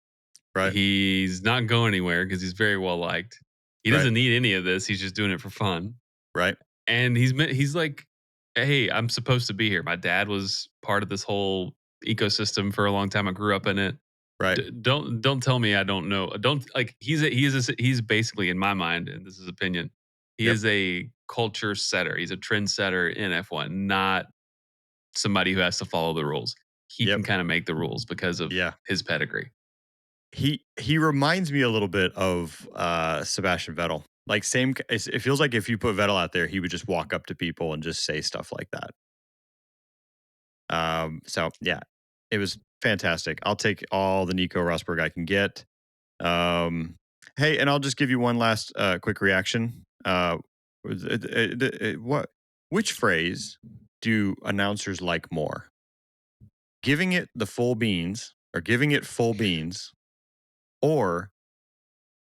Right. He's not going anywhere because he's very well liked. He doesn't need any of this. He's just doing it for fun. Right. And he's like, hey, I'm supposed to be here. My dad was part of this whole ecosystem for a long time. I grew up in it. Right. Don't tell me I don't know. Don't like he's basically, in my mind, and this is opinion, he is a culture setter. He's a trend setter in F1, not somebody who has to follow the rules. He can kind of make the rules because of his pedigree. He reminds me a little bit of Sebastian Vettel. Like it feels like if you put Vettel out there, he would just walk up to people and just say stuff like that. So yeah, it was fantastic. I'll take all the Nico Rosberg I can get. Hey, and I'll just give you one last quick reaction. Which phrase do announcers like more? Giving it the full beans, or giving it full beans, or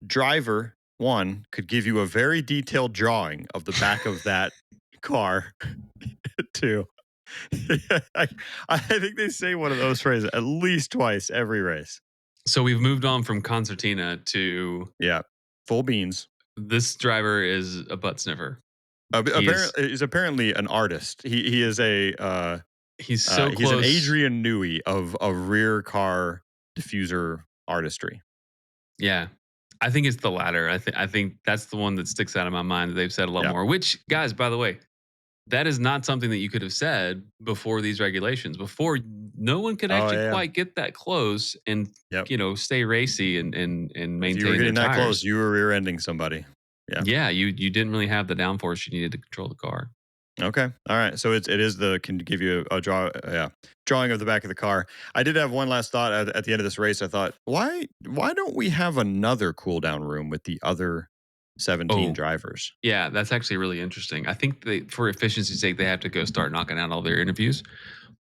driver one could give you a very detailed drawing of the back of that car. Two. I think they say one of those phrases at least twice every race. So we've moved on from concertina to full beans. This driver is a butt sniffer. He's apparently an artist. He is a he's so close. He's an Adrian Newey of rear car diffuser artistry. Yeah. I think it's the latter. I think that's the one that sticks out of my mind that they've said a lot more. Which, guys, by the way, that is not something that you could have said before these regulations. Before, no one could actually quite get that close and stay racy and maintain. If you were getting their that tires. close, you were rear-ending somebody. Yeah. You didn't really have the downforce you needed to control the car. Okay. All right. So it is can give you a drawing of the back of the car. I did have one last thought at the end of this race. I thought, why don't we have another cool down room with the other 17 drivers? Yeah, that's actually really interesting. I think for efficiency's sake, they have to go start knocking out all their interviews.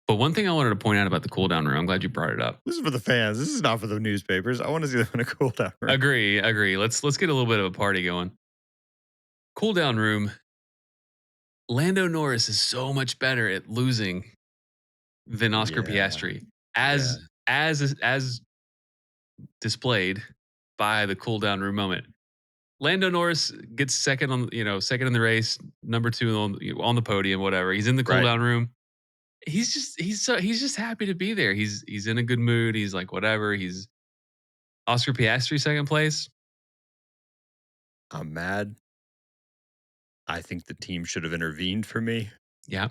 But one thing I wanted to point out about the cool down room, I'm glad you brought it up. This is for the fans. This is not for the newspapers. I want to see them in a cool down room. Agree. Let's get a little bit of a party going. Cool down room. Lando Norris is so much better at losing than Oscar Piastri, as displayed by the cool down room moment. Lando Norris gets second in the race, number 2 on the podium, whatever. He's in the cool down room. He's just happy to be there. He's in a good mood. He's like whatever. He's Oscar Piastri second place. I'm mad. I think the team should have intervened for me. Yeah.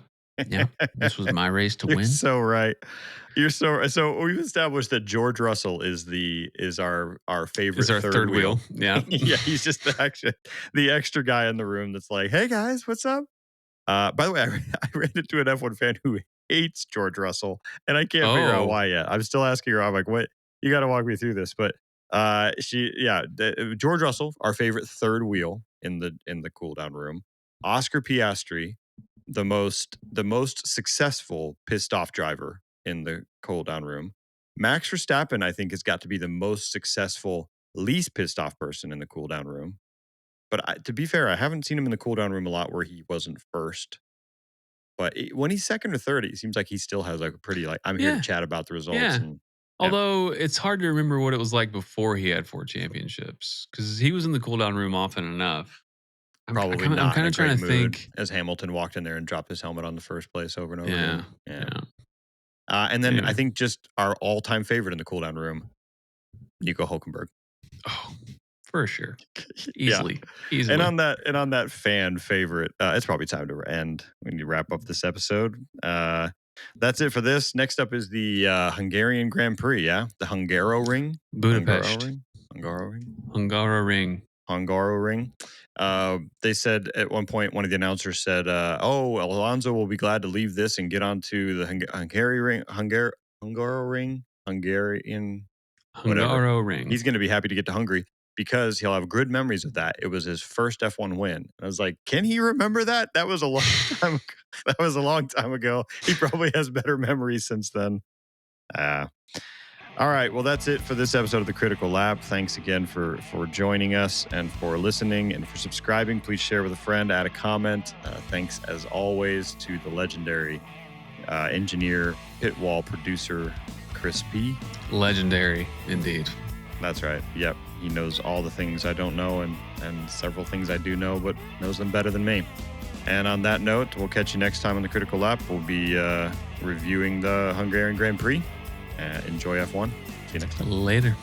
This was my race to You're win. So right. You're so we've established that George Russell is our favorite. Is our third wheel. Yeah. Yeah. He's just the extra guy in the room that's like, hey guys, what's up? By the way, I ran into an F1 fan who hates George Russell, and I can't figure out why yet. I'm still asking her. I'm like, what? You got to walk me through this. But George Russell, our favorite third wheel in the cool down room. Oscar Piastri, the most successful pissed off driver in the cool down room. Max Verstappen, I think, has got to be the most successful, least pissed off person in the cool down room. But to be fair, I haven't seen him in the cool down room a lot where he wasn't first. But when he's second or third, it seems like he still has like a pretty I'm here to chat about the results. Yeah. And, although it's hard to remember what it was like before he had 4 championships because he was in the cool down room often enough. I'm kind of trying to think as Hamilton walked in there and dropped his helmet on the first place over and over again. Yeah. And then I think just our all-time favorite in the cool down room, Nico Hülkenberg. Oh, for sure. Easily. And on that fan favorite, it's probably time to end when you wrap up this episode. That's it for this. Next up is the Hungarian Grand Prix, the Hungaroring. Budapest. Hungaroring. They said at one point, one of the announcers said, Alonso will be glad to leave this and get onto the Hungarian. He's going to be happy to get to Hungary because he'll have good memories of that. It was his first F1 win. And I was like, can he remember that? That was a long time ago. That was a long time ago. He probably has better memories since then. All right. Well, that's it for this episode of the Critical Lab. Thanks again for joining us and for listening and for subscribing. Please share with a friend, add a comment. Thanks, as always, to the legendary engineer, pit wall producer, Chris P. Legendary, indeed. That's right. Yep. He knows all the things I don't know and several things I do know, but knows them better than me. And on that note, we'll catch you next time on the Critical Lab. We'll be reviewing the Hungarian Grand Prix. Enjoy F1. See you next time. Later.